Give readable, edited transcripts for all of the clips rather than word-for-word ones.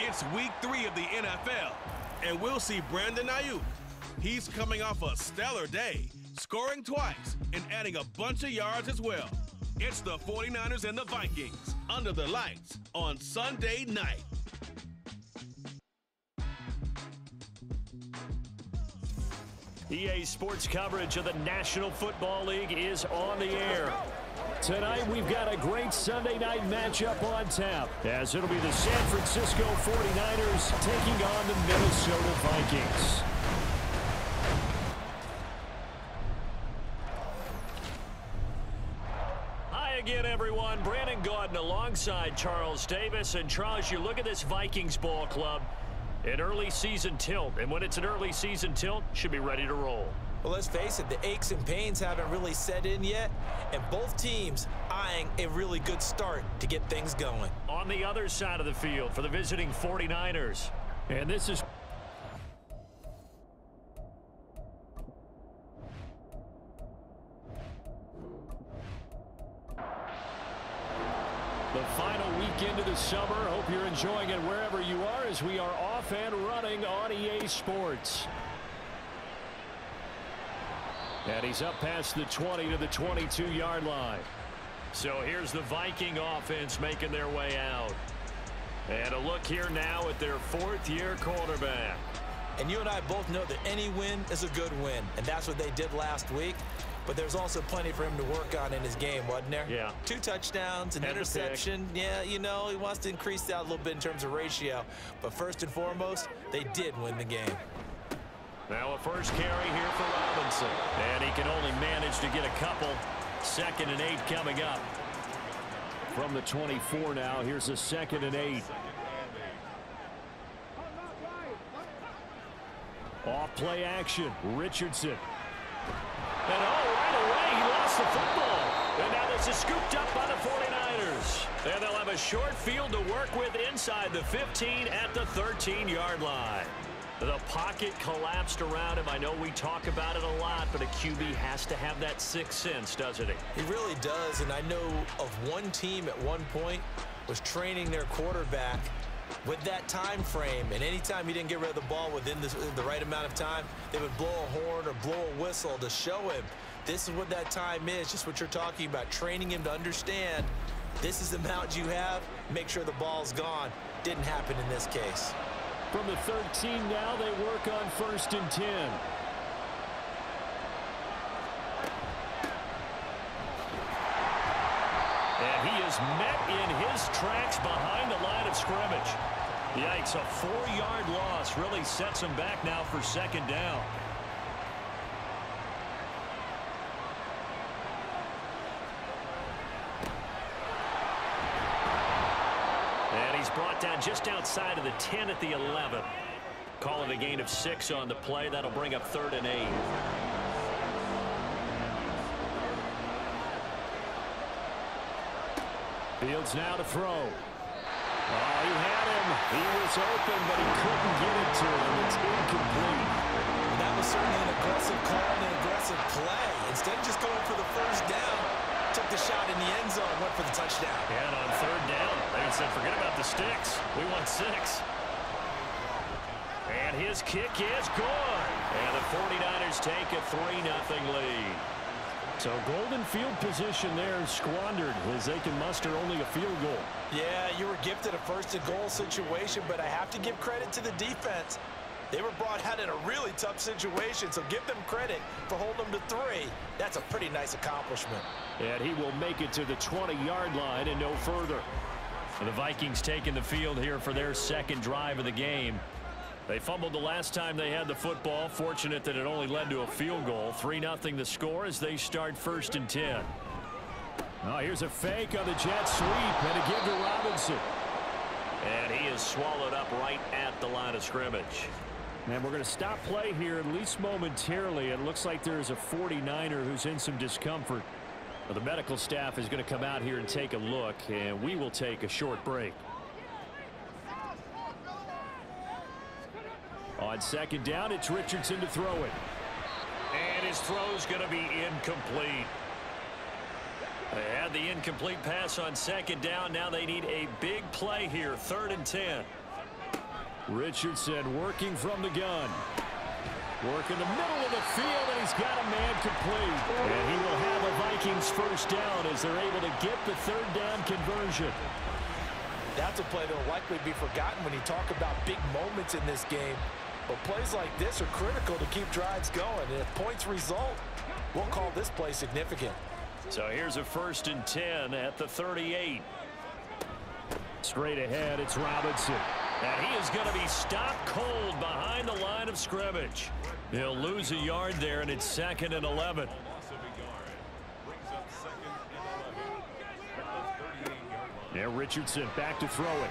It's week 3 of the NFL, and we'll see Brandon Ayuk. He's coming off a stellar day, scoring twice and adding a bunch of yards as well. It's the 49ers and the Vikings under the lights on Sunday night. EA Sports coverage of the National Football League is on the air. Tonight, we've got a great Sunday night matchup on tap, as it'll be the San Francisco 49ers taking on the Minnesota Vikings. Hi again, everyone. Brandon Gaudin alongside Charles Davis. And Charles, you look at this Vikings ball club, an early season tilt. And when it's an early season tilt, should be ready to roll. Well, let's face it, the aches and pains haven't really set in yet, and both teams eyeing a really good start to get things going. On the other side of the field for the visiting 49ers. And this is the final weekend of the summer. Hope you're enjoying it wherever you are, as we are off and running on EA Sports. And he's up past the 20 to the 22-yard line. So here's the Viking offense making their way out. And a look here now at their fourth-year quarterback. And you and I both know that any win is a good win, and that's what they did last week. But there's also plenty for him to work on in his game, wasn't there? Yeah. 2 touchdowns, an interception. Yeah, you know, he wants to increase that a little bit in terms of ratio. But first and foremost, they did win the game. Now a first carry here for Robinson. And he can only manage to get a couple. 2nd and 8 coming up. From the 24 now, here's a 2nd and 8. Off play action, Richardson. And right away, he lost the football. And now this is scooped up by the 49ers. And they'll have a short field to work with inside the 15 at the 13-yard line. The pocket collapsed around him. I know we talk about it a lot, but a QB has to have that sixth sense, doesn't he? He really does, and I know of one team at one point was training their quarterback with that time frame, and anytime he didn't get rid of the ball within the right amount of time, they would blow a horn or blow a whistle to show him this is what that time is, just what you're talking about, training him to understand this is the amount you have, make sure the ball's gone. Didn't happen in this case. From the 13 now, they work on 1st and 10. And he is met in his tracks behind the line of scrimmage. Yikes, a 4-yard loss really sets him back now for 2nd down. Brought down just outside of the 10 at the 11. Call it a gain of 6 on the play. That'll bring up 3rd and 8. Fields now to throw. Oh, he had him. He was open, but he couldn't get it to him. It's incomplete. And that was certainly an aggressive call and an aggressive play. Instead of just going for the first down, took the shot in the end zone, went for the touchdown. And on 3rd down, they said, forget about the sticks. We want 6. And his kick is gone. And the 49ers take a 3-0 lead. So golden field position there squandered as they can muster only a field goal. Yeah, you were gifted a 1st and goal situation, but I have to give credit to the defense. They were brought out in a really tough situation, so give them credit for holding them to 3. That's a pretty nice accomplishment. And he will make it to the 20-yard line and no further. The Vikings taking the field here for their 2nd drive of the game. They fumbled the last time they had the football. Fortunate that it only led to a field goal. 3-0 the score as they start 1st and 10. Oh, here's a fake on the jet sweep and a give to Robinson. And he is swallowed up right at the line of scrimmage. And we're going to stop play here, at least momentarily. It looks like there is a 49er who's in some discomfort. Well, the medical staff is going to come out here and take a look, and we will take a short break. On 2nd down, it's Richardson to throw it. And his throw's going to be incomplete. They had the incomplete pass on 2nd down. Now they need a big play here, 3rd and 10. Richardson working from the gun. Working the middle of the field, and he's got a man complete. And he will have a Vikings first down as they're able to get the third down conversion. That's a play that will likely be forgotten when you talk about big moments in this game. But plays like this are critical to keep drives going. And if points result, we'll call this play significant. So here's a 1st and 10 at the 38. Straight ahead, it's Robinson. And he is going to be stopped cold behind the line of scrimmage. He'll lose a yard there, and it's 2nd and 11. Now Richardson back to throw it.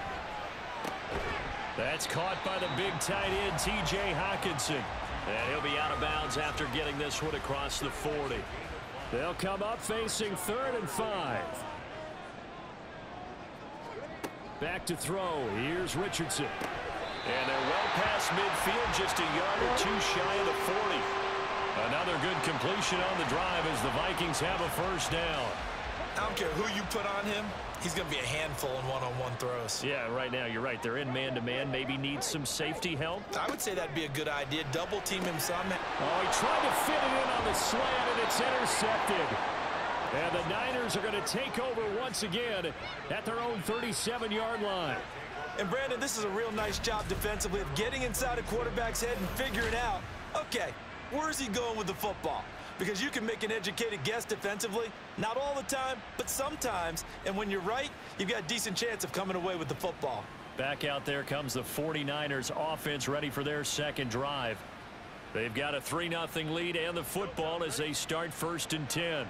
That's caught by the big tight end, T.J. Hockenson. And he'll be out of bounds after getting this one across the 40. They'll come up facing 3rd and 5. Back to throw. Here's Richardson. And they're well past midfield, just a yard or two shy of the 40. Another good completion on the drive as the Vikings have a first down. I don't care who you put on him. He's going to be a handful in one-on-one throws. Yeah, right now, you're right. They're in man-to-man. Maybe needs some safety help. I would say that'd be a good idea. Double team him some. Oh, he tried to fit it in on the slant, and it's intercepted. And the Niners are going to take over once again at their own 37-yard line. And, Brandon, this is a real nice job defensively of getting inside a quarterback's head and figuring out, okay, where's he going with the football? Because you can make an educated guess defensively. Not all the time, but sometimes. And when you're right, you've got a decent chance of coming away with the football. Back out there comes the 49ers offense ready for their second drive. They've got a 3-0 lead and the football as they start 1st and 10.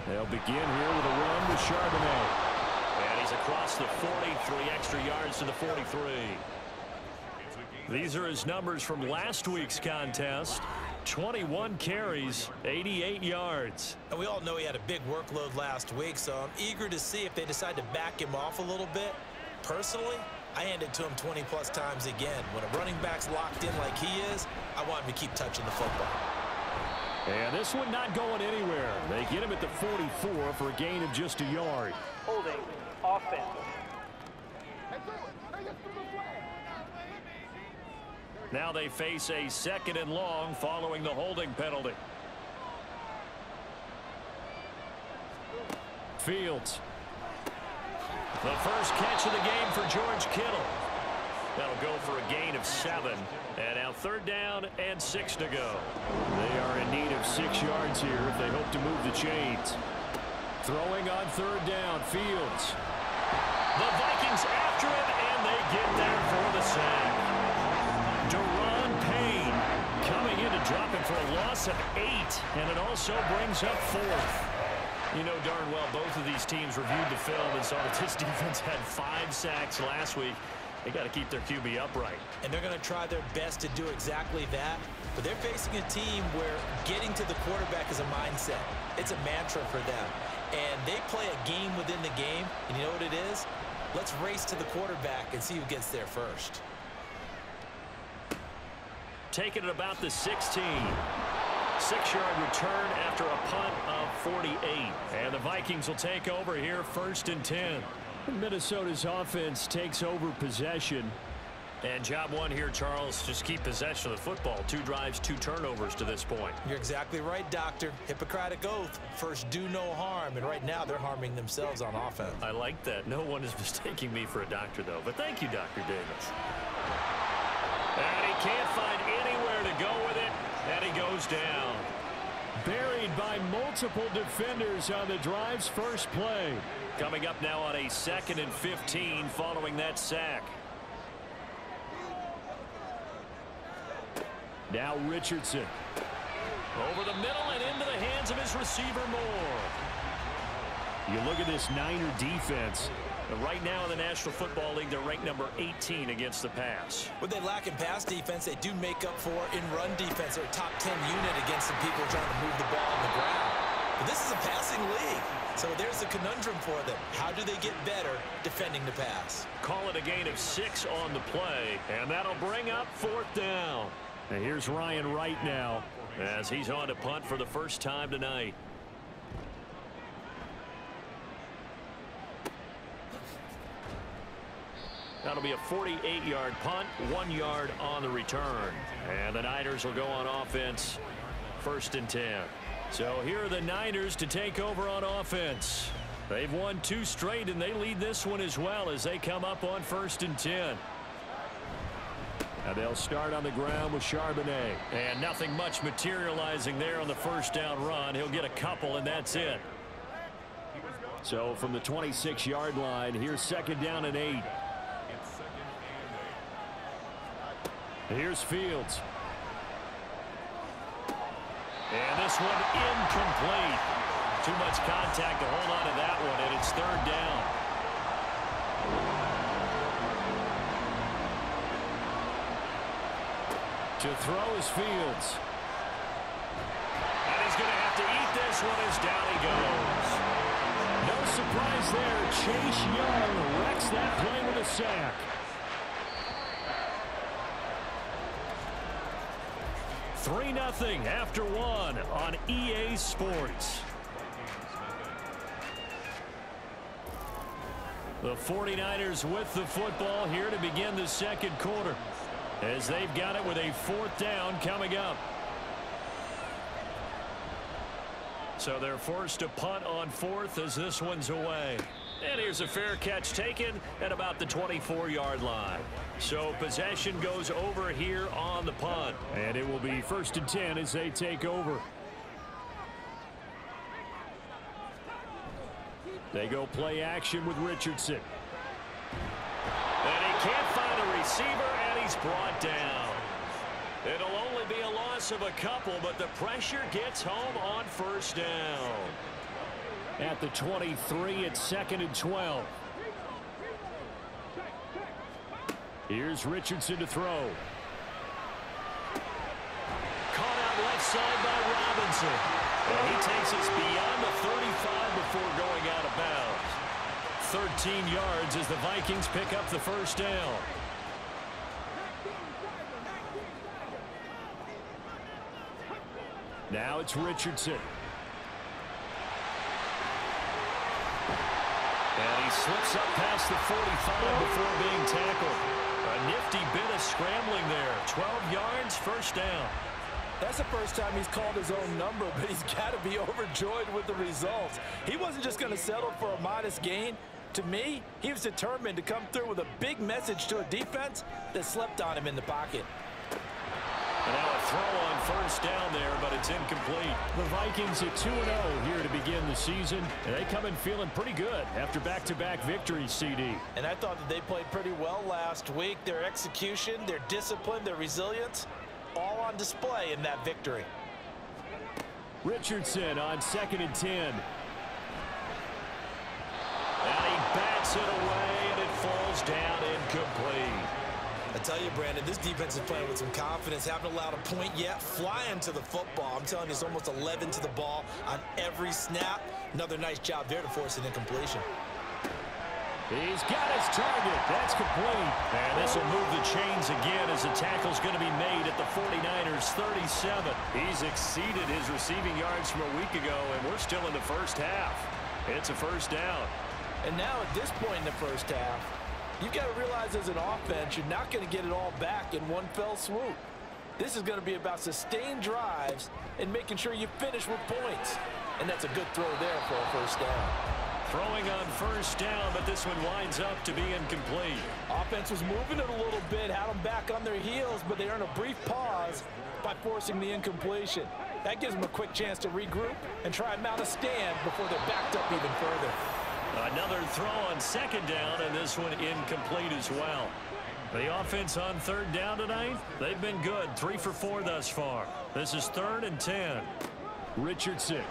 They'll begin here with a run with Charbonnet. And he's across the 40, 3 extra yards to the 43. These are his numbers from last week's contest. 21 carries, 88 yards. And we all know he had a big workload last week, so I'm eager to see if they decide to back him off a little bit. Personally, I hand it to him 20-plus times again. When a running back's locked in like he is, I want him to keep touching the football. And this one not going anywhere. They get him at the 44 for a gain of just a yard. Holding offense. Now they face a 2nd and long following the holding penalty. Fields. The first catch of the game for George Kittle. That'll go for a gain of 7. And now 3rd down and 6 to go. They are in need of 6 yards here if they hope to move the chains. Throwing on 3rd down, Fields. The Vikings after him, and they get there for the sack. Deron Payne coming in to drop him for a loss of 8, and it also brings up 4th. You know darn well both of these teams reviewed the film and saw that this defense had 5 sacks last week. They got to keep their QB upright. And they're going to try their best to do exactly that. But they're facing a team where getting to the quarterback is a mindset. It's a mantra for them. And they play a game within the game. And you know what it is? Let's race to the quarterback and see who gets there first. Taking it about the 16. 6-yard return after a punt of 48. And the Vikings will take over here 1st and 10. Minnesota's offense takes over possession. And job one here, Charles, just keep possession of the football. 2 drives, 2 turnovers to this point. You're exactly right, Doctor. Hippocratic oath. First, do no harm. And right now, they're harming themselves on offense. I like that. No one is mistaking me for a doctor, though. But thank you, Dr. Davis. And he can't find anywhere to go with it. And he goes down. Buried by multiple defenders on the drive's first play. Coming up now on a 2nd and 15 following that sack. Now Richardson. Over the middle and into the hands of his receiver Moore. You look at this Niner defense. Right now in the National Football League, they're ranked number 18 against the pass. What they lack in pass defense, they do make up for in run defense. They're a top 10 unit against some people trying to move the ball on the ground. But this is a passing league. So there's a conundrum for them. How do they get better defending the pass? Call it a gain of 6 on the play, and that'll bring up 4th down. And here's Ryan Wright now as he's on to punt for the first time tonight. it'll be a 48-yard punt, 1 yard on the return. And the Niners will go on offense, 1st and 10. So here are the Niners to take over on offense. They've won 2 straight, and they lead this one as well as they come up on 1st and 10. And they'll start on the ground with Charbonnet. And nothing much materializing there on the 1st down run. He'll get a couple, and that's it. So from the 26-yard line, here's 2nd down and 8. Here's Fields. And this one incomplete. Too much contact to hold on to that one, and it's 3rd down. To throw is Fields. And he's going to have to eat this one as down he goes. No surprise there. Chase Young wrecks that play with a sack. 3-0 after 1 on EA Sports. The 49ers with the football here to begin the 2nd quarter, as they've got it with a 4th down coming up. So they're forced to punt on 4th as this one's away. And here's a fair catch taken at about the 24-yard line. So possession goes over here on the punt. And it will be 1st and 10 as they take over. They go play action with Richardson. And he can't find a receiver, and he's brought down. It'll only be a loss of a couple, but the pressure gets home on 1st down. At the 23, it's 2nd and 12. Here's Richardson to throw. Caught out left side by Robinson. And he takes us beyond the 35 before going out of bounds. 13 yards as the Vikings pick up the 1st down. Now it's Richardson. And he slips up past the 45 before being tackled. A nifty bit of scrambling there. 12 yards, 1st down. That's the first time he's called his own number, but he's got to be overjoyed with the results. He wasn't just going to settle for a modest gain. To me, he was determined to come through with a big message to a defense that slept on him in the pocket. And now a throw on 1st down there, but it's incomplete. The Vikings at 2-0 here to begin the season. And they come in feeling pretty good after back-to-back victories, CD. And I thought that they played pretty well last week. Their execution, their discipline, their resilience, all on display in that victory. Richardson on 2nd and 10. And he bats it away, and it falls down incomplete. I tell you, Brandon, this defense is playing with some confidence. Haven't allowed a point yet. Flying to the football. I'm telling you, it's almost 11 to the ball on every snap. Another nice job there to force an incompletion. He's got his target. That's complete. And this will move the chains again as the tackle's going to be made at the 49ers 37. He's exceeded his receiving yards from a week ago, and we're still in the 1st half. It's a 1st down. And now at this point in the 1st half, you've got to realize as an offense, you're not going to get it all back in one fell swoop. This is going to be about sustained drives and making sure you finish with points. And that's a good throw there for a 1st down. Throwing on 1st down, but this one winds up to be incomplete. Offense was moving it a little bit, had them back on their heels, but they earned a brief pause by forcing the incompletion. That gives them a quick chance to regroup and try and mount a stand before they're backed up even further. Another throw on 2nd down, and this one incomplete as well. The offense on 3rd down tonight, they've been good. 3 for 4 thus far. This is 3rd and 10. Richardson.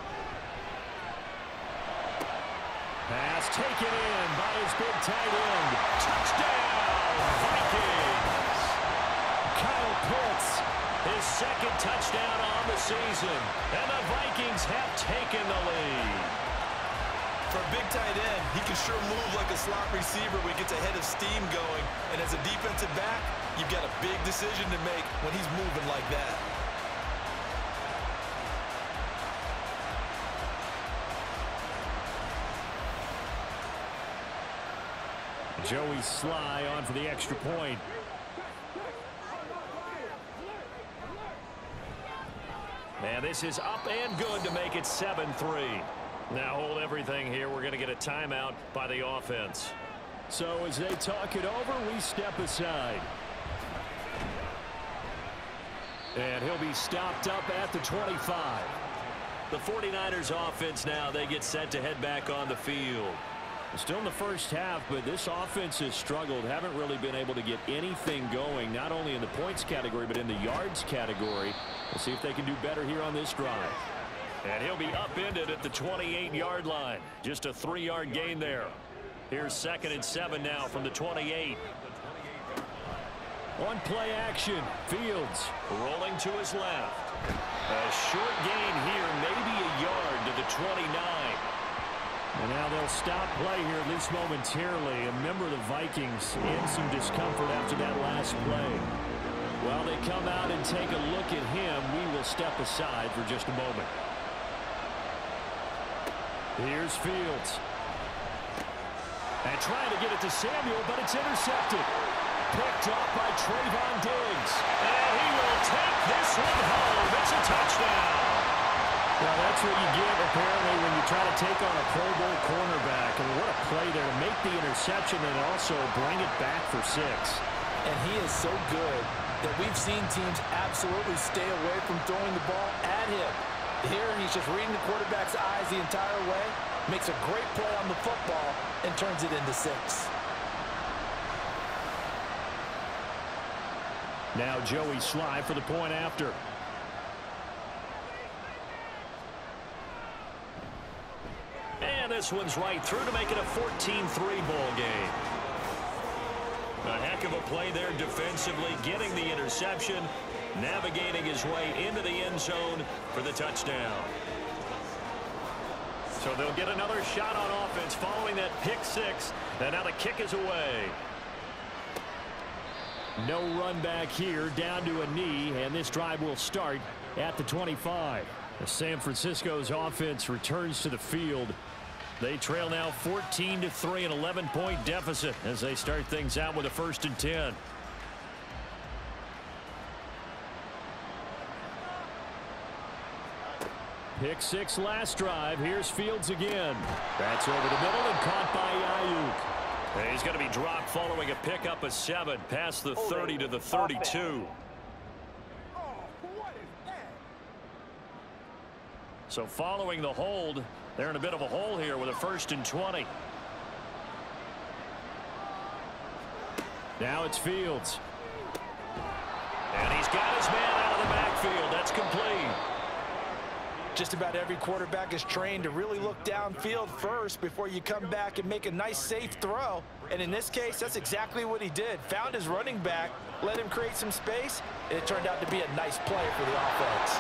Pass taken in by his big tight end. Touchdown, Vikings! Kyle Pitts, his 2nd touchdown on the season. And the Vikings have taken the lead. For a big tight end, he can sure move like a slot receiver when he gets a head of steam going. And as a defensive back, you've got a big decision to make when he's moving like that. Joey Sly on for the extra point. And this is up and good to make it 7-3. Now hold everything here. We're going to get a timeout by the offense. So as they talk it over, we step aside. And he'll be stopped up at the 25. The 49ers offense now, they get set to head back on the field. Still in the first half, but this offense has struggled. Haven't really been able to get anything going, not only in the points category, but in the yards category. We'll see if they can do better here on this drive. And he'll be upended at the 28-yard line. Just a 3-yard gain there. Here's 2nd and 7 now from the 28. On play action, Fields rolling to his left. A short gain here, maybe a yard to the 29. And now they'll stop play here, at least momentarily. A member of the Vikings in some discomfort after that last play. While they come out and take a look at him, we will step aside for just a moment. Here's Fields. And trying to get it to Samuel, but it's intercepted. Picked up by Trayvon Diggs. And he will take this one home. It's a touchdown. Well, that's what you get, apparently, when you try to take on a Pro Bowl cornerback. I mean, what a play there to make the interception and also bring it back for 6. And he is so good that we've seen teams absolutely stay away from throwing the ball at him. Here, he's just reading the quarterback's eyes the entire way, makes a great play on the football, and turns it into 6. Now Joey Sly for the point after. And this one's right through to make it a 14-3 ball game. A heck of a play there defensively, getting the interception, navigating his way into the end zone for the touchdown. So they'll get another shot on offense following that pick 6, and now the kick is away. No run back here, down to a knee, and this drive will start at the 25. San Francisco's offense returns to the field. They trail now 14-3, an 11-point deficit as they start things out with a 1st and 10. Pick 6 last drive. Here's Fields again. That's over the middle and caught by Ayuk. And he's going to be dropped following a pickup of 7 past the 30 to the 32. So following the hold, they're in a bit of a hole here with a 1st and 20. Now it's Fields. And he's got his man out of the backfield. That's complete. Just about every quarterback is trained to really look downfield first before you come back and make a nice, safe throw. And in this case, that's exactly what he did. Found his running back, let him create some space, and it turned out to be a nice play for the offense.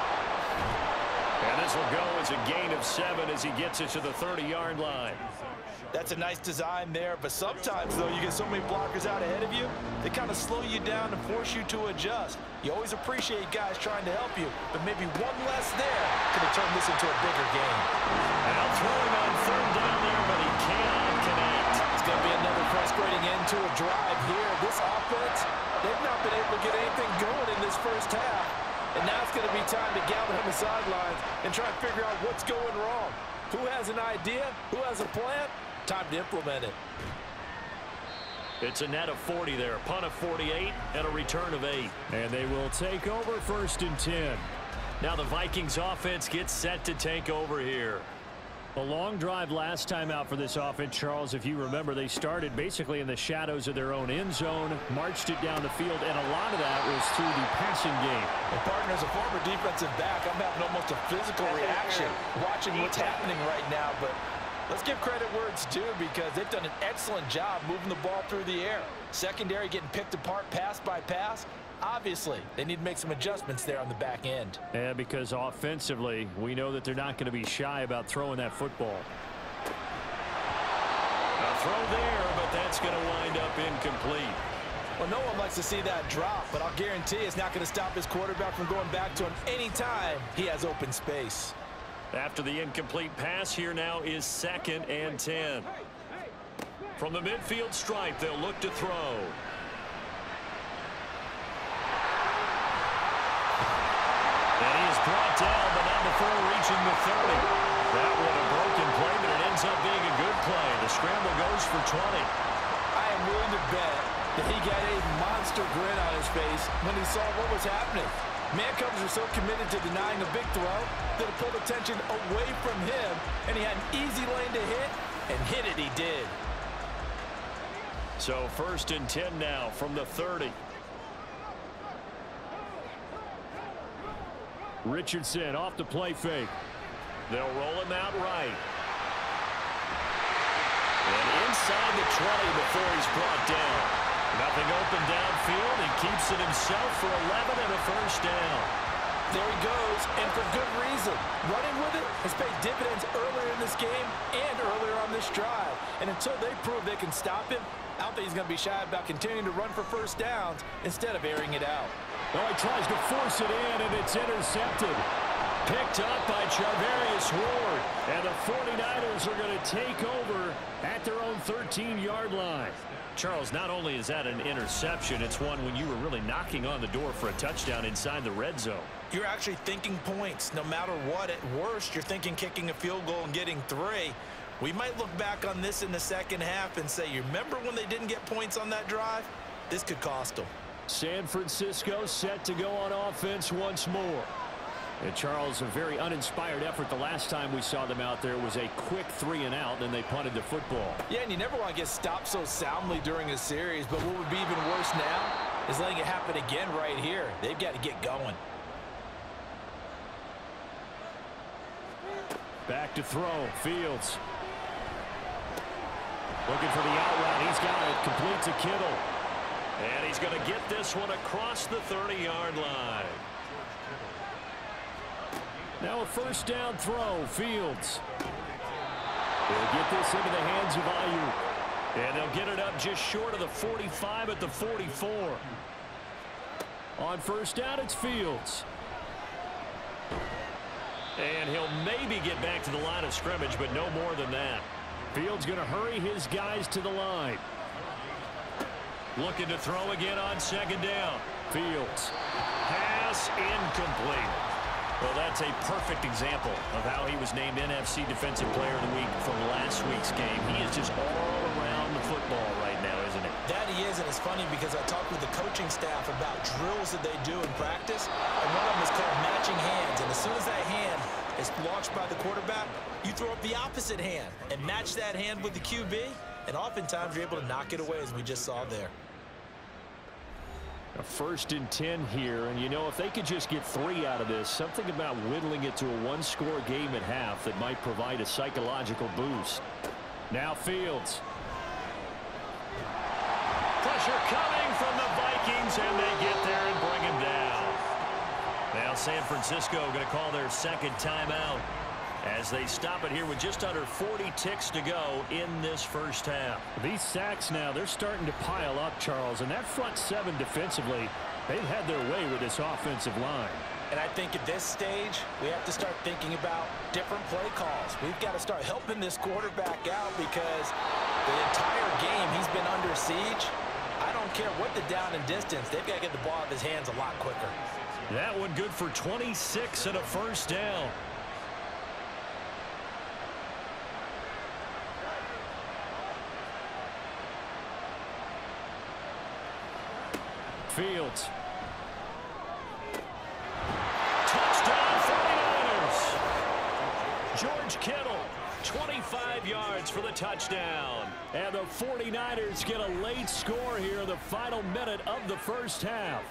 And this will go as a gain of 7 as he gets it to the 30-yard line. That's a nice design there, but sometimes, though, you get so many blockers out ahead of you, they kind of slow you down and force you to adjust. You always appreciate guys trying to help you, but maybe one less there could have turned this into a bigger game. Now throwing on 3rd down there, but he cannot connect. It's going to be another frustrating end to a drive here. This offense, they've not been able to get anything going in this first half. And now it's going to be time to gather on the sidelines and try to figure out what's going wrong. Who has an idea? Who has a plan? Time to implement it. It's a net of 40 there. Punt of 48 and a return of 8. And they will take over 1st and 10. Now the Vikings offense gets set to take over here. A long drive last time out for this offense, Charles. If you remember, they started basically in the shadows of their own end zone, marched it down the field, and a lot of that was through the passing game. And partner, as a former defensive back, I'm having almost a physical reaction watching what's happening right now, but let's give credit where it's due because they've done an excellent job moving the ball through the air. Secondary getting picked apart pass by pass. Obviously, they need to make some adjustments there on the back end. And because offensively, we know that they're not going to be shy about throwing that football. A throw there, but that's going to wind up incomplete. Well, no one likes to see that drop, but I'll guarantee it's not going to stop his quarterback from going back to him anytime he has open space. After the incomplete pass, here now is 2nd and 10. From the midfield stripe, they'll look to throw. And he is brought down, but not before reaching the 30. That one a broken play, but it ends up being a good play. The scramble goes for 20. I am willing to bet that he got a monster grin on his face when he saw what was happening. Man covers are so committed to denying a big throw that it pulled attention away from him, and he had an easy lane to hit, and hit it he did. So 1st and 10 now from the 30. Richardson off the play fake. They'll roll him out right. And inside the 20 before he's brought down. Nothing open downfield. He keeps it himself for 11 and a first down. There he goes, and for good reason. Running with it has paid dividends earlier in this game and earlier on this drive. And until they prove they can stop him, I don't think he's going to be shy about continuing to run for first downs instead of airing it out. Well, he tries to force it in, and it's intercepted. Picked up by Charvarius Ward. And the 49ers are going to take over at their own 13-yard line. Charles, not only is that an interception, it's one when you were really knocking on the door for a touchdown inside the red zone. You're actually thinking points. No matter what, at worst, you're thinking kicking a field goal and getting 3. We might look back on this in the second half and say, you remember when they didn't get points on that drive? This could cost them. San Francisco set to go on offense once more. And Charles, a very uninspired effort the last time we saw them out there was a quick 3 and out, and they punted the football. Yeah, and you never want to get stopped so soundly during a series, but what would be even worse now is letting it happen again right here. They've got to get going. Back to throw. Fields. Looking for the out route. He's got it. Complete to Kittle. And he's going to get this one across the 30-yard line. Now a first down throw. Fields. They'll get this into the hands of Ayuk. And they'll get it up just short of the 45 at the 44. On first down, it's Fields. And he'll maybe get back to the line of scrimmage, but no more than that. Fields going to hurry his guys to the line. Looking to throw again on second down. Fields. Pass incomplete. Well, that's a perfect example of how he was named NFC Defensive Player of the Week from last week's game. He is just all around the football right now, isn't he? That he is, and it's funny because I talked with the coaching staff about drills that they do in practice, and one of them is called matching hands. And as soon as that hand is launched by the quarterback, you throw up the opposite hand and match that hand with the QB, and oftentimes you're able to knock it away, as we just saw there. A 1st and 10 here, and you know, if they could just get 3 out of this, something about whittling it to a 1-score game at half that might provide a psychological boost. Now Fields. Pressure coming from the Vikings, and they get there and bring him down. Now San Francisco going to call their second timeout as they stop it here with just under 40 ticks to go in this first half. These sacks now, they're starting to pile up, Charles, and that front 7 defensively, they've had their way with this offensive line. And I think at this stage, we have to start thinking about different play calls. We've got to start helping this quarterback out because the entire game he's been under siege. I don't care what the down and distance, they've got to get the ball out of his hands a lot quicker. That one good for 26 and a first down. Fields. Touchdown 49ers. George Kittle, 25 yards for the touchdown. And the 49ers get a late score here in the final minute of the first half.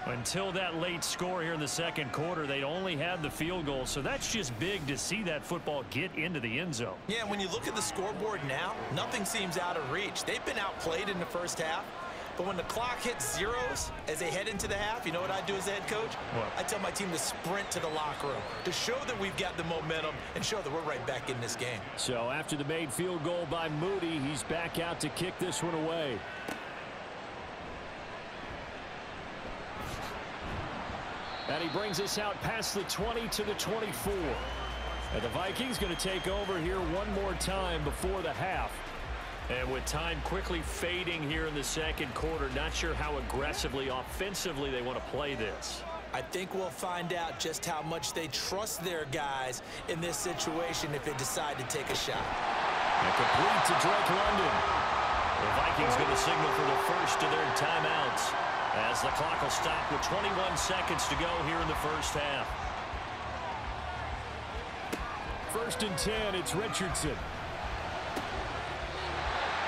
Until that late score here in the second quarter, they'd only had the field goal, so that's just big to see that football get into the end zone. Yeah, when you look at the scoreboard now, nothing seems out of reach. They've been outplayed in the first half, but when the clock hits zeros as they head into the half, you know what I do as the head coach? What? I tell my team to sprint to the locker room to show that we've got the momentum and show that we're right back in this game. So after the made field goal by Moody, he's back out to kick this one away. And he brings us out past the 20 to the 24. And the Vikings going to take over here one more time before the half. And with time quickly fading here in the second quarter, not sure how aggressively, offensively they want to play this. I think we'll find out just how much they trust their guys in this situation if they decide to take a shot. And complete to Drake London. The Vikings going to signal for the first of their timeouts as the clock will stop with 21 seconds to go here in the first half. 1st and 10, it's Richardson.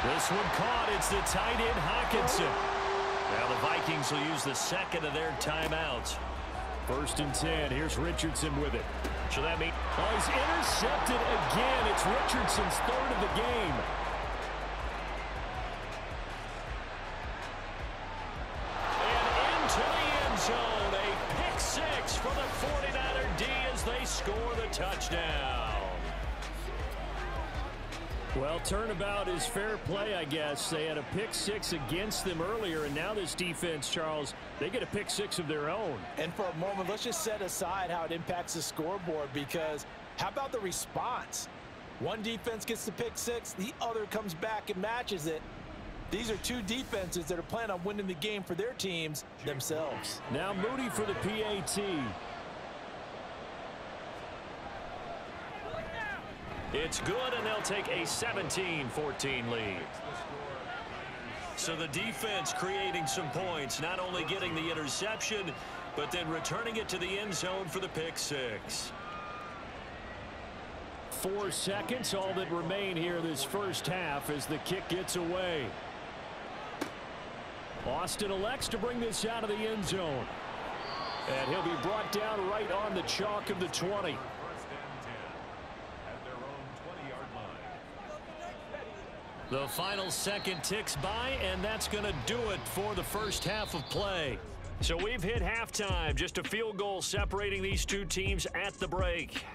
This one caught. It's the tight end, Hockenson. Now the Vikings will use the second of their timeouts. 1st and 10. Here's Richardson with it. So that means he's intercepted again. It's Richardson's 3rd of the game. And into the end zone. A pick 6 for the 49er D as they score the touchdown. Well, turnabout is fair play, I guess. They had a pick 6 against them earlier, and now this defense, Charles, they get a pick 6 of their own. And for a moment, let's just set aside how it impacts the scoreboard, because how about the response? One defense gets the pick 6, the other comes back and matches it. These are two defenses that are planning on winning the game for their teams themselves. Now Moody for the PAT. It's good, and they'll take a 17-14 lead. So the defense creating some points, not only getting the interception, but then returning it to the end zone for the pick 6. 4 seconds, all that remain here this first half as the kick gets away. Austin elects to bring this out of the end zone. And he'll be brought down right on the chalk of the 20. The final second ticks by, and that's going to do it for the first half of play. So we've hit halftime, just a field goal separating these two teams at the break.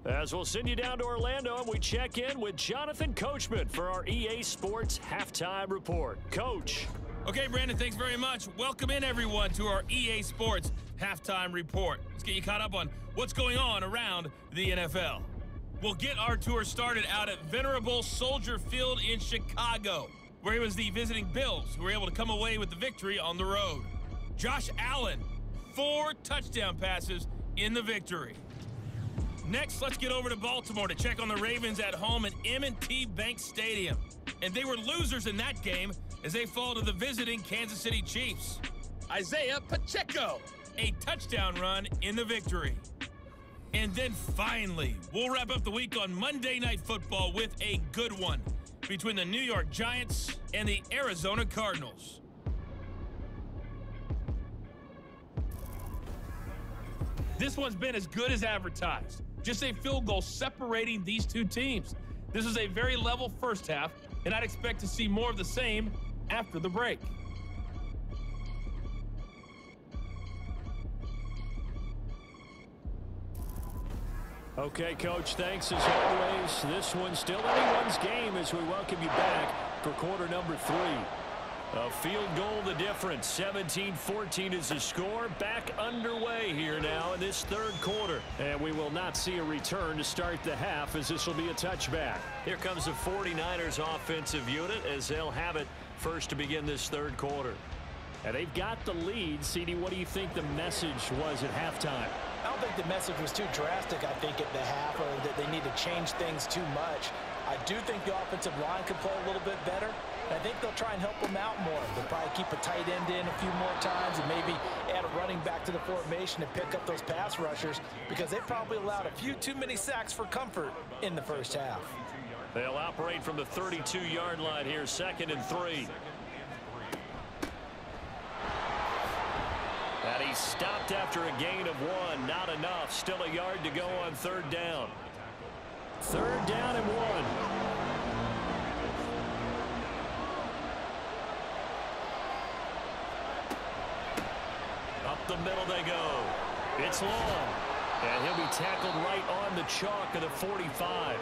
As we'll send you down to Orlando, and we check in with Jonathan Coachman for our EA Sports Halftime Report. Coach. Okay, Brandon, thanks very much. Welcome in, everyone, to our EA Sports Halftime Report. Let's get you caught up on what's going on around the NFL. We'll get our tour started out at Venerable Soldier Field in Chicago, where it was the visiting Bills who were able to come away with the victory on the road. Josh Allen, 4 touchdown passes in the victory. Next, let's get over to Baltimore to check on the Ravens at home at M&T Bank Stadium. And they were losers in that game as they fall to the visiting Kansas City Chiefs. Isaiah Pacheco, a touchdown run in the victory. And then finally, we'll wrap up the week on Monday Night Football with a good one between the New York Giants and the Arizona Cardinals. This one's been as good as advertised. Just a field goal separating these two teams. This is a very level first half, and I'd expect to see more of the same after the break. Okay, Coach, thanks as always. This one's still anyone's game as we welcome you back for quarter number 3. A field goal the difference. 17-14 is the score. Back underway here now in this third quarter. And we will not see a return to start the half as this will be a touchback. Here comes the 49ers offensive unit as they'll have it first to begin this third quarter. And they've got the lead. CD, what do you think the message was at halftime? I don't think the message was too drastic, I think, at the half, or that they need to change things too much. I do think the offensive line could play a little bit better. I think they'll try and help them out more. They'll probably keep a tight end in a few more times and maybe add a running back to the formation and pick up those pass rushers, because they probably allowed a few too many sacks for comfort in the first half. They'll operate from the 32-yard line here, 2nd and 3. And he stopped after a gain of 1. Not enough. Still a yard to go on 3rd down. 3rd down and 1. Up the middle they go. It's long. And he'll be tackled right on the chalk of the 45.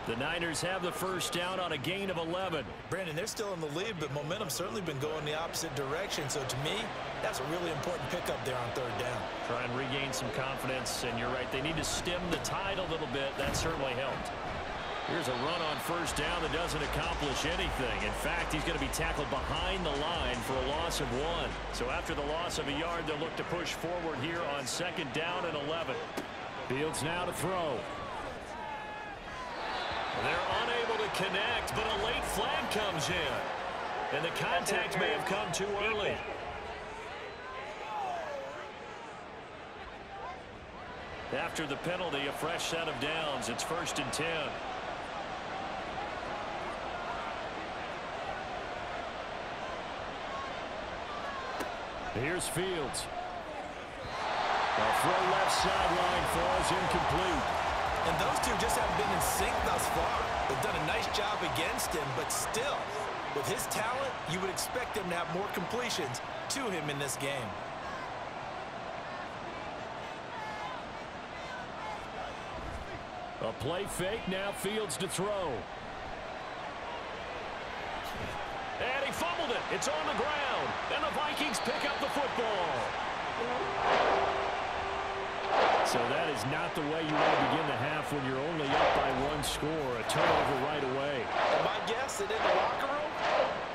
The Niners have the first down on a gain of 11. Brandon, they're still in the lead, but momentum's certainly been going the opposite direction. So to me, that's a really important pickup there on third down. Try and regain some confidence, and you're right, they need to stem the tide a little bit. That certainly helped. Here's a run on first down that doesn't accomplish anything. In fact, he's going to be tackled behind the line for a loss of 1. So after the loss of a yard, they'll look to push forward here on second down and 11. Fields now to throw. They're unable to connect, but a late flag comes in. And the contact may have come too early. After the penalty, a fresh set of downs. It's 1st and 10. Here's Fields. A throw left sideline falls incomplete. And those two just haven't been in sync thus far. They've done a nice job against him, but still, with his talent, you would expect him to have more completions to him in this game. A play fake, now Fields to throw. And he fumbled it. It's on the ground. And the Vikings pick up the football. So that is not the way you want to begin the half when you're only up by 1 score. A turnover right away. And my guess that in the locker room,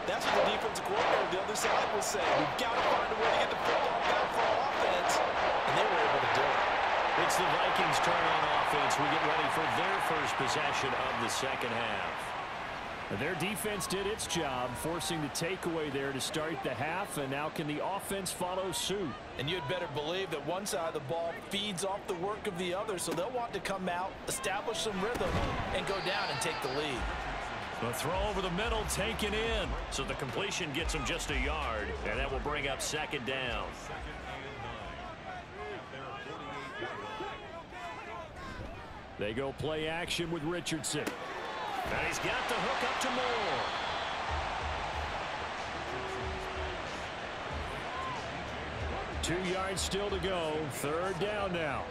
that's what the defensive coordinator on the other side will say. We've got to find a way to get the football back for our offense. And they were able to do it. It's the Vikings' turn on offense. We get ready for their first possession of the second half. Their defense did its job, forcing the takeaway there to start the half, and now can the offense follow suit? And you'd better believe that one side of the ball feeds off the work of the other, so they'll want to come out, establish some rhythm, and go down and take the lead. The throw over the middle taken in, so the completion gets them just a yard, and that will bring up second down. They go play action with Richardson. And he's got the hook up to Moore. Two yards still to go. Third down now.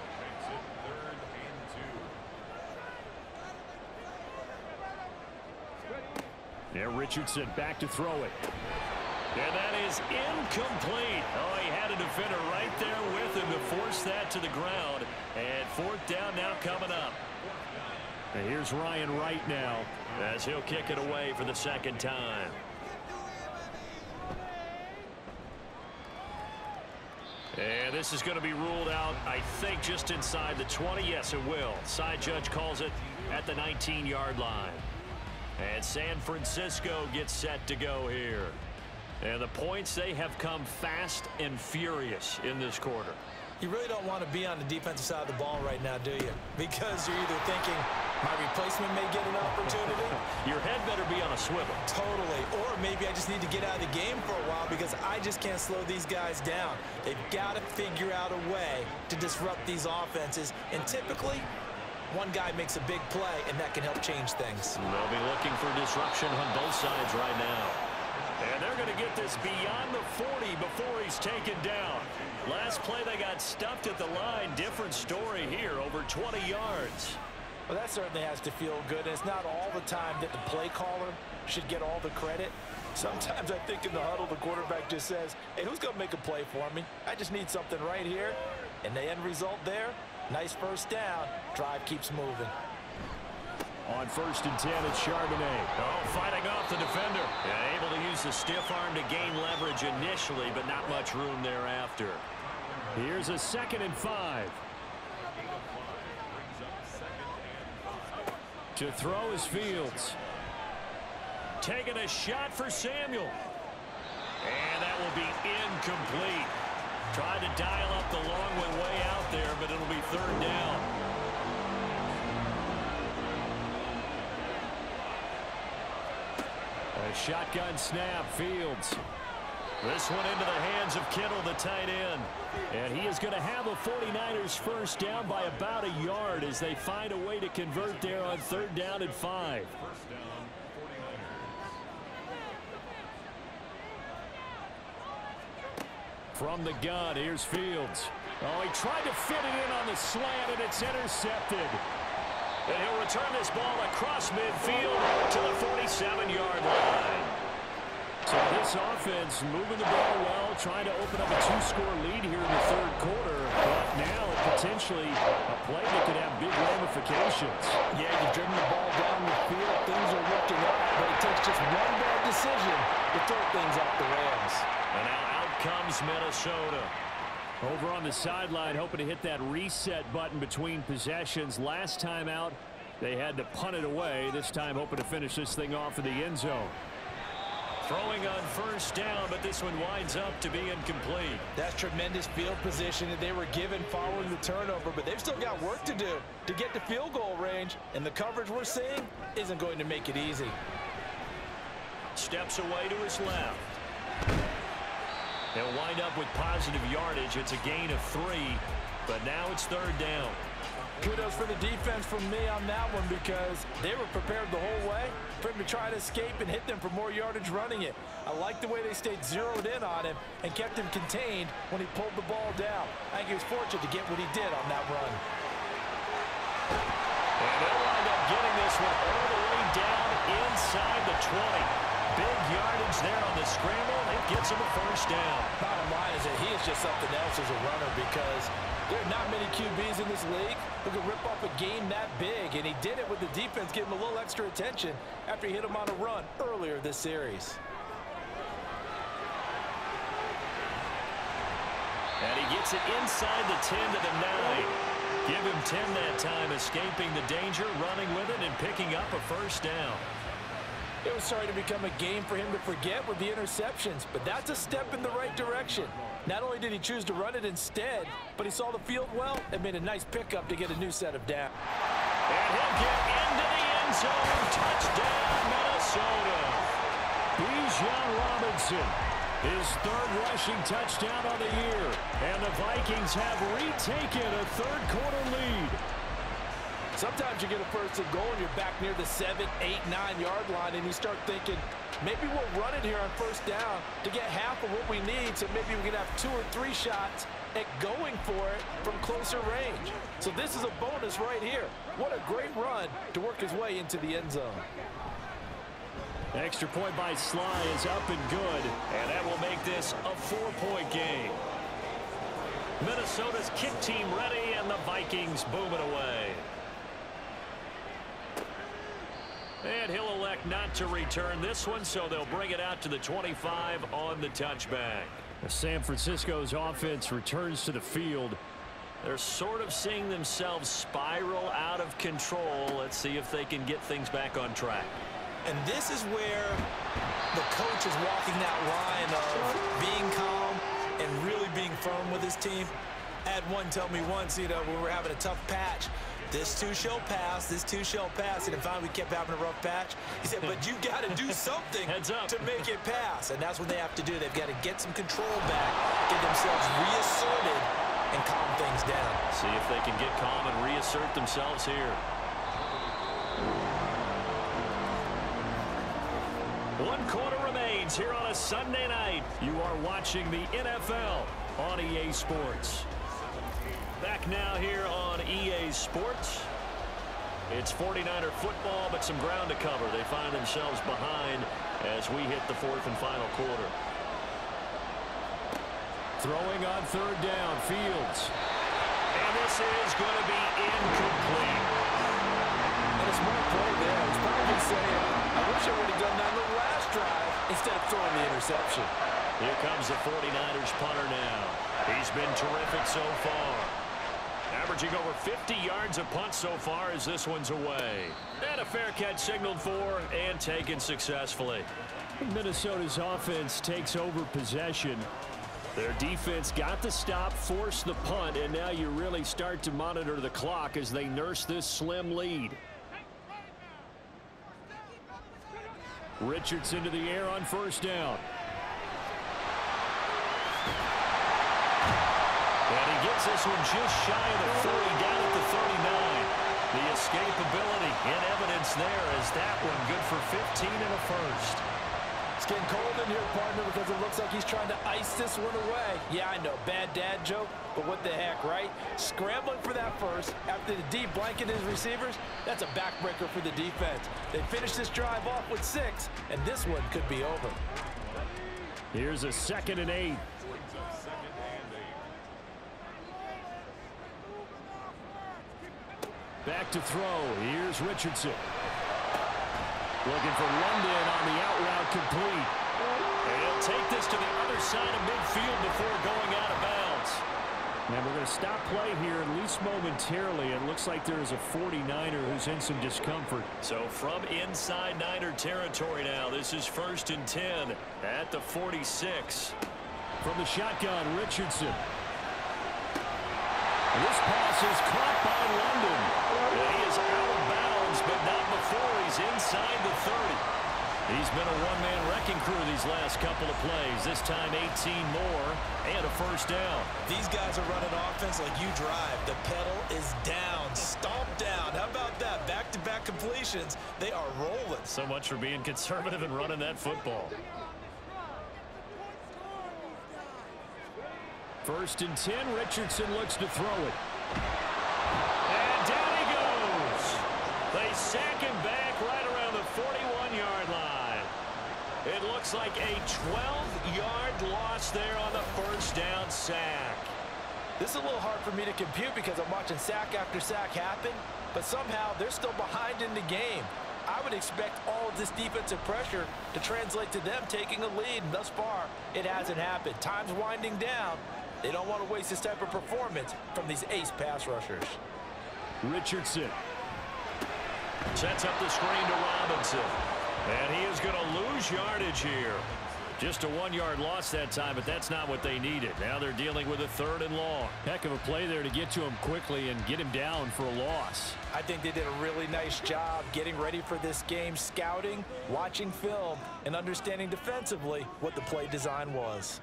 There, Richardson back to throw it. And that is incomplete. Oh, he had a defender right there with him to force that to the ground. And fourth down now coming up. And here's Ryan Wright now as he'll kick it away for the second time. And this is going to be ruled out, I think, just inside the 20. Yes, it will. Side judge calls it at the 19-yard line. And San Francisco gets set to go here. And the points, they have come fast and furious in this quarter. You really don't want to be on the defensive side of the ball right now, do you? Because you're either thinking, my replacement may get an opportunity. Your head better be on a swivel. Totally. Or maybe I just need to get out of the game for a while because I just can't slow these guys down. They've got to figure out a way to disrupt these offenses. And typically, one guy makes a big play, and that can help change things. They'll be looking for disruption on both sides right now. And they're going to get this beyond the 40 before he's taken down. Last play, they got stuffed at the line. Different story here, over 20 yards. Well, that certainly has to feel good. And it's not all the time that the play caller should get all the credit. Sometimes I think in the huddle, the quarterback just says, hey, who's going to make a play for me? I just need something right here. And the end result there, nice first down. Drive keeps moving. On 1st and 10, it's Charbonnet. Oh, fighting off the defender. Yeah, able to use the stiff arm to gain leverage initially, but not much room thereafter. Here's a 2nd and 5. To throw is Fields. Taking a shot for Samuel. And that will be incomplete. Tried to dial up the long one way out there, but it'll be third down. A shotgun snap, Fields. This one into the hands of Kittle, the tight end. And he is going to have a 49ers first down by about a yard as they find a way to convert there on 3rd down and 5. From the gun, here's Fields. Oh, he tried to fit it in on the slant, and it's intercepted. And he'll return this ball across midfield to the 47-yard line. So this offense moving the ball well, trying to open up a 2-score lead here in the third quarter. But now potentially a play that could have big ramifications. Yeah, you've driven the ball down the field. Things are looking up, but it takes just one bad decision to throw things off the rails. And now out comes Minnesota. Over on the sideline, hoping to hit that reset button between possessions. Last time out, they had to punt it away. This time hoping to finish this thing off in the end zone. Throwing on first down, but this one winds up to be incomplete. That's tremendous field position that they were given following the turnover, but they've still got work to do to get to field goal range, and the coverage we're seeing isn't going to make it easy. Steps away to his left. They'll wind up with positive yardage. It's a gain of 3, but now it's third down. Kudos for the defense from me on that one because they were prepared the whole way for him to try to escape and hit them for more yardage running it. I like the way they stayed zeroed in on him and kept him contained when he pulled the ball down. I think he was fortunate to get what he did on that run. And they'll wind up getting this one all the way down inside the 20. Big yardage there on the scramble. It gets him a first down. Bottom line is that he is just something else as a runner because there are not many QBs in this league who can rip off a game that big, and he did it with the defense giving him a little extra attention after he hit him on a run earlier this series. And he gets it inside the 10 to the 9. Give him 10 that time, escaping the danger, running with it, and picking up a first down. It was starting to become a game for him to forget with the interceptions, but that's a step in the right direction. Not only did he choose to run it instead, but he saw the field well and made a nice pickup to get a new set of downs. And he'll get into the end zone. Touchdown, Minnesota. Bijan Robinson, his third rushing touchdown of the year. And the Vikings have retaken a third quarter lead. Sometimes you get a first and goal and you're back near the 7, 8, 9-yard line, and you start thinking, maybe we'll run it here on first down to get half of what we need, so maybe we can have 2 or 3 shots at going for it from closer range. So this is a bonus right here. What a great run to work his way into the end zone. Extra point by Sly is up and good, and that will make this a 4-point game. Minnesota's kick team ready, and the Vikings boom it away. And he'll elect not to return this one, so they'll bring it out to the 25 on the touchback. San Francisco's offense returns to the field. They're sort of seeing themselves spiral out of control. Let's see if they can get things back on track. And this is where the coach is walking that line of being calm and really being firm with his team. I had one tell me once, when we were having a tough patch, this too shall pass, this too shall pass. And finally we kept having a rough patch. He said, but you got to do something to make it pass. And that's what they have to do. They've got to get some control back, get themselves reasserted, and calm things down. See if they can get calm and reassert themselves here. 1 quarter remains here on a Sunday night. You are watching the NFL on EA Sports. Back now here on EA Sports. It's 49er football, but some ground to cover. They find themselves behind as we hit the 4th and final quarter. Throwing on third down, Fields. And this is going to be incomplete. And a smart play there. He's probably saying, I wish I would have done that on the last drive instead of throwing the interception. Here comes the 49ers punter now. He's been terrific so far. Averaging over 50 yards a punt so far as this one's away. And a fair catch signaled for and taken successfully. Minnesota's offense takes over possession. Their defense got the stop, forced the punt, and now you really start to monitor the clock as they nurse this slim lead. Richards into the air on first down. And he gets this one just shy of the 40, down at the 39. The escapability in evidence there as that one good for 15 and a first. It's Getting cold in here, partner, because it looks like he's trying to ice this one away. Yeah, I know, bad dad joke, but what the heck, right? Scrambling for that first after the deep blanket his receivers, that's a backbreaker for the defense. They finish this drive off with 6, and this one could be over. Here's a 2nd and 8. Back to throw. Here's Richardson. Looking for London on the out route complete. And he'll take this to the other side of midfield before going out of bounds. And we're going to stop play here, at least momentarily. It looks like there is a 49er who's in some discomfort. So from inside Niner territory now, this is 1st and 10 at the 46. From the shotgun, Richardson. This pass is caught by London. He is out of bounds, but not before he's inside the 30. He's been a one-man wrecking crew these last couple of plays. This time 18 more and a 1st down. These guys are running offense like you drive. The pedal is down, stomped down. How about that? Back-to-back completions. They are rolling. So much for being conservative and running that football. 1st and 10. Richardson looks to throw it. And down he goes. They sack him back right around the 41-yard line. It looks like a 12-yard loss there on the 1st down sack. This is a little hard for me to compute because I'm watching sack after sack happen, but somehow they're still behind in the game. I would expect all of this defensive pressure to translate to them taking a lead, and thus far, it hasn't happened. Time's winding down. They don't want to waste this type of performance from these ace pass rushers. Richardson sets up the screen to Robinson. And he is going to lose yardage here. Just a 1-yard loss that time, but that's not what they needed. Now they're dealing with a 3rd and long. Heck of a play there to get to him quickly and get him down for a loss. I think they did a really nice job getting ready for this game, scouting, watching film, and understanding defensively what the play design was.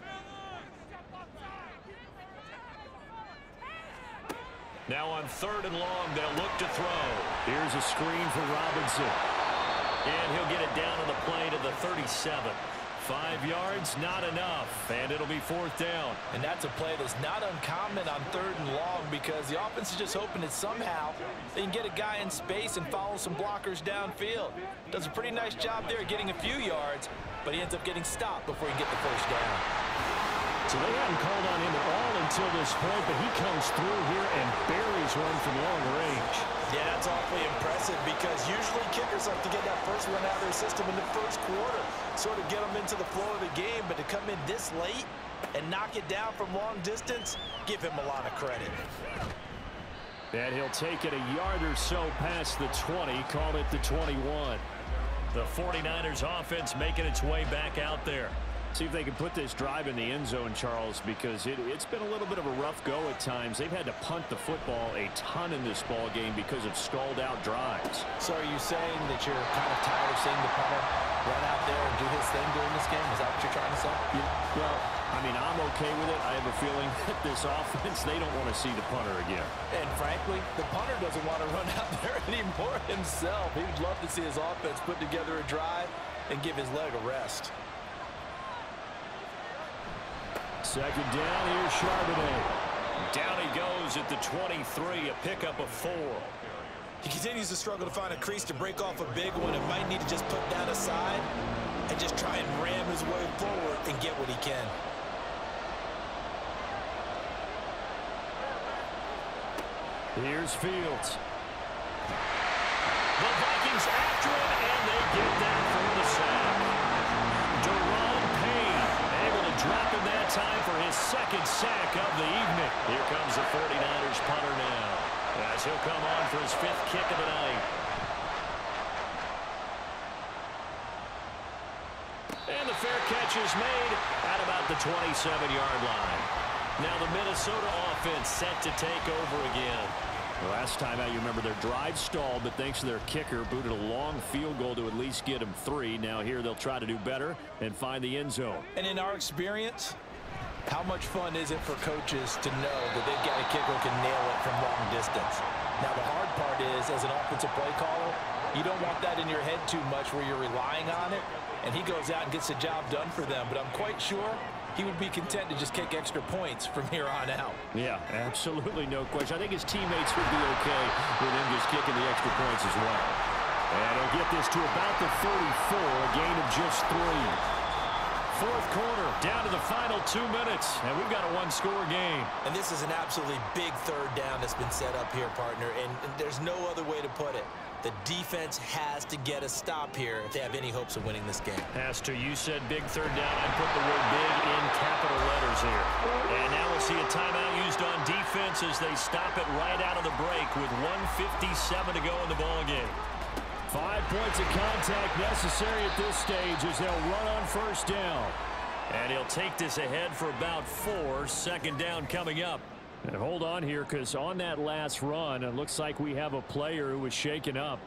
Now on 3rd and long, they'll look to throw. Here's a screen for Robinson. And he'll get it down on the play to the 37. 5 yards, not enough, and it'll be 4th down. And that's a play that's not uncommon on 3rd and long because the offense is just hoping that somehow they can get a guy in space and follow some blockers downfield. Does a pretty nice job there getting a few yards, but he ends up getting stopped before he can get the 1st down. So they hadn't called on him at all until this point, but he comes through here and buries one from long range. Yeah, that's awfully impressive because usually kickers like to get that first one out of their system in the 1st quarter, sort of get them into the flow of the game, but to come in this late and knock it down from long distance, give him a lot of credit. And he'll take it a yard or so past the 20, call it the 21. The 49ers offense making its way back out there. See if they can put this drive in the end zone, Charles, because it's been a little bit of a rough go at times. They've had to punt the football a ton in this ball game because of stalled out drives. So are you saying that you're kind of tired of seeing the punter run out there and do his thing during this game? Is that what you're trying to say? Yeah, well, I mean, I'm okay with it. I have a feeling that this offense, they don't want to see the punter again. And frankly, the punter doesn't want to run out there anymore himself. He would love to see his offense put together a drive and give his leg a rest. 2nd down, here's Charbonnet. Down he goes at the 23, a pickup of 4. He continues to struggle to find a crease to break off a big one and might need to just put that aside and just try and ram his way forward and get what he can. Here's Fields. The Vikings after him, and they get that from the sack. Deron Payne able to drop him that time for his 2nd sack of the evening. Here comes the 49ers punter now, as he'll come on for his 5th kick of the night. And the fair catch is made at about the 27-yard line. Now the Minnesota offense set to take over again. Last time out, you remember their drive stalled, but thanks to their kicker, booted a long field goal to at least get them 3. Now here they'll try to do better and find the end zone. And in our experience, how much fun is it for coaches to know that they've got a kicker who can nail it from long distance? Now, the hard part is, as an offensive play caller, you don't want that in your head too much where you're relying on it, and he goes out and gets the job done for them. But I'm quite sure he would be content to just kick extra points from here on out. Yeah, absolutely no question. I think his teammates would be okay with him just kicking the extra points as well. And he'll get this to about the 34, a gain of just 3. Fourth quarter, down to the final 2 minutes, and we've got a one-score game. And this is an absolutely big third down that's been set up here, partner, and there's no other way to put it. The defense has to get a stop here if they have any hopes of winning this game. Has to. You said big third down. I put the word big in capital letters here. And now we'll see a timeout used on defense as they stop it right out of the break with 1:57 to go in the ball game. 5 points of contact necessary at this stage as they'll run on first down. And he'll take this ahead for about 4. Second down coming up. And hold on here, because on that last run, it looks like we have a player who was shaken up.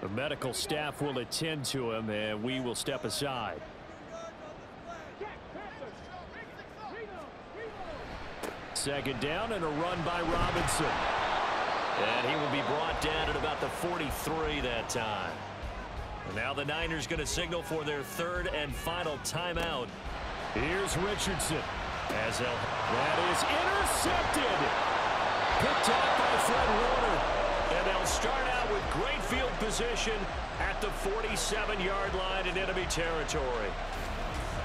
The medical staff will attend to him, and we will step aside. Second down and a run by Robinson. And he will be brought down at about the 43 that time. And now the Niners going to signal for their third and final timeout. Here's Richardson. That is intercepted. Picked off by Fred Warner. And they'll start out with great field position at the 47-yard line in enemy territory.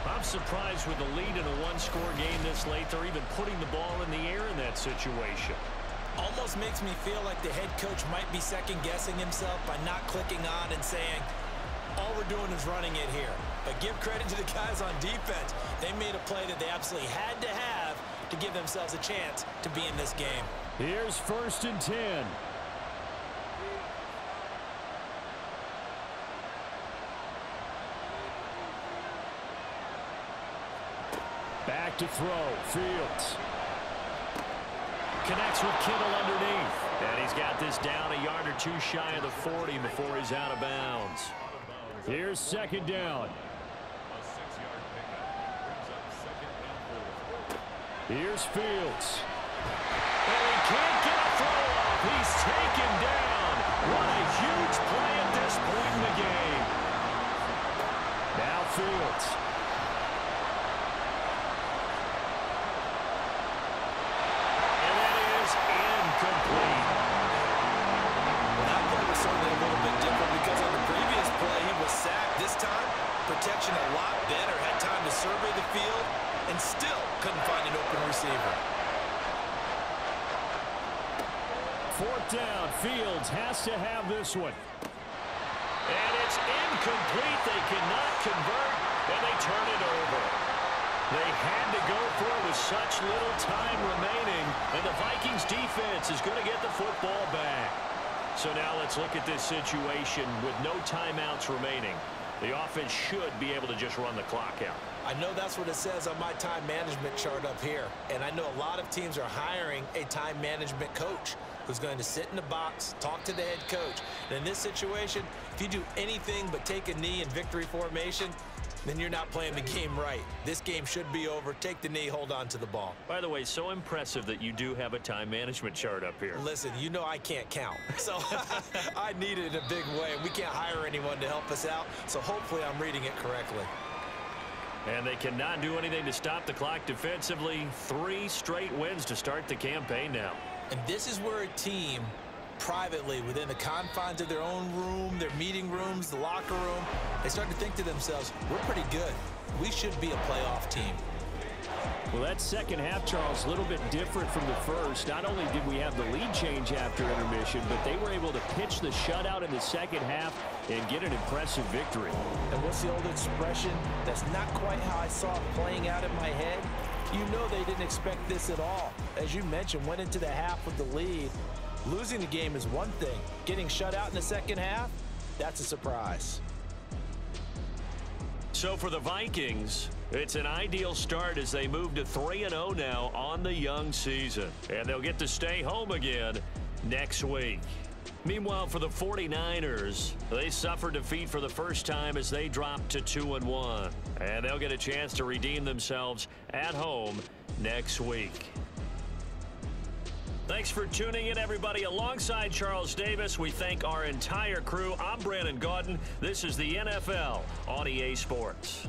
I'm surprised with the lead in a one-score game this late, they're even putting the ball in the air in that situation. Almost makes me feel like the head coach might be second-guessing himself by not clicking on and saying, all we're doing is running it here. But give credit to the guys on defense. They made a play that they absolutely had to have to give themselves a chance to be in this game. Here's 1st and 10. Back to throw. Fields. Connects with Kittle underneath. And he's got this down a yard or 2 shy of the 40 before he's out of bounds. Here's second down. Here's Fields. And he can't get a throw off. He's taken down. What a huge play at this point in the game. Now Fields. And that is incomplete. Well, that play was certainly a little bit different because on the previous play he was sacked. This time, protection a lot better. Had time to survey the field and still couldn't find an open receiver. 4th down. Fields has to have this one. And it's incomplete. They cannot convert, and they turn it over. They had to go for it with such little time remaining, and the Vikings defense is going to get the football back. So now let's look at this situation with no timeouts remaining. The offense should be able to just run the clock out. I know that's what it says on my time management chart up here. And I know a lot of teams are hiring a time management coach who's going to sit in the box, talk to the head coach. And in this situation, if you do anything but take a knee in victory formation, then you're not playing the game right. This game should be over. Take the knee, hold on to the ball. By the way, so impressive that you do have a time management chart up here. Listen, you know I can't count. So I need it in a big way. We can't hire anyone to help us out. So hopefully I'm reading it correctly. And they cannot do anything to stop the clock defensively. 3 straight wins to start the campaign now. And this is where a team privately, within the confines of their own room, their meeting rooms, the locker room, they start to think to themselves, we're pretty good. We should be a playoff team. Well, that second half, Charles, a little bit different from the first. Not only did we have the lead change after intermission, but they were able to pitch the shutout in the second half and get an impressive victory. And what's the old expression? That's not quite how I saw it playing out in my head. You know they didn't expect this at all. As you mentioned, went into the half with the lead. Losing the game is one thing. Getting shut out in the second half, that's a surprise. So for the Vikings, it's an ideal start as they move to 3-0 now on the young season. And they'll get to stay home again next week. Meanwhile, for the 49ers, they suffered defeat for the first time as they dropped to 2-1. And they'll get a chance to redeem themselves at home next week. Thanks for tuning in, everybody. Alongside Charles Davis, we thank our entire crew. I'm Brandon Gaudin. This is the NFL on EA Sports.